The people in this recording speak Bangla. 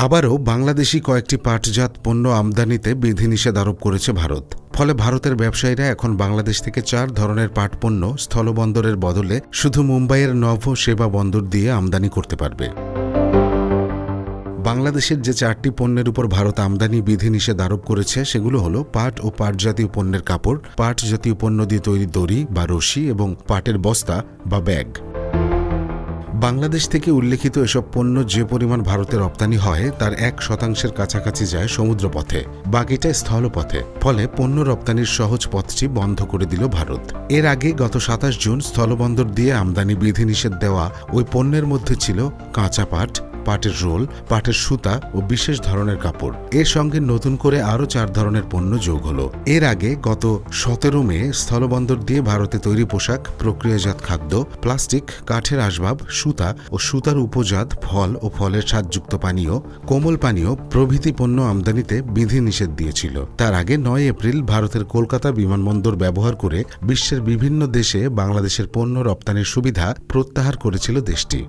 আবারও বাংলাদেশি কয়েকটি পাটজাত পণ্য আমদানিতে বিধিনিষেধ আরোপ করেছে ভারত। ফলে ভারতের ব্যবসায়ীরা এখন বাংলাদেশ থেকে 4 ধরনের পাট পণ্য স্থলবন্দরের বদলে শুধু মুম্বাইয়ের নভ সেবা বন্দর দিয়ে আমদানি করতে পারবে। বাংলাদেশের যে 4টি পণ্যের উপর ভারত আমদানি বিধিনিষেধ আরোপ করেছে সেগুলো হলো পাট ও পাটজাতীয় পণ্যের কাপড়, পাট জাতীয় পণ্য দিয়ে তৈরি দড়ি বা রশি এবং পাটের বস্তা বা ব্যাগ। বাংলাদেশ থেকে উল্লেখিত এসব পণ্য যে পরিমাণ ভারতে রপ্তানি হয় তার 1% কাছাকাছি যায় সমুদ্রপথে, বাকিটা স্থলপথে। ফলে পণ্য রপ্তানির সহজ পথটি বন্ধ করে দিল ভারত। এর আগে গত 27 জুন স্থলবন্দর দিয়ে আমদানি বিধিনিষেধ দেওয়া ওই পণ্যের মধ্যে ছিল কাঁচা পাট, পাটের রোল, পাটের সুতা ও বিশেষ ধরনের কাপড়। এর সঙ্গে নতুন করে আরও 4 ধরনের পণ্য যোগ হলো। এর আগে গত 17 মে স্থলবন্দর দিয়ে ভারতে তৈরি পোশাক, প্রক্রিয়াজাত খাদ্য, প্লাস্টিক, কাঠের আসবাব, সুতা ও সুতার উপজাত ফল ও ফলের স্বাদযুক্ত পানীয়, কোমল পানীয় প্রভৃতি পণ্য আমদানিতে বিধিনিষেধ দিয়েছিল। তার আগে 9 এপ্রিল ভারতের কলকাতা বিমানবন্দর ব্যবহার করে বিশ্বের বিভিন্ন দেশে বাংলাদেশের পণ্য রপ্তানির সুবিধা প্রত্যাহার করেছিল দেশটি।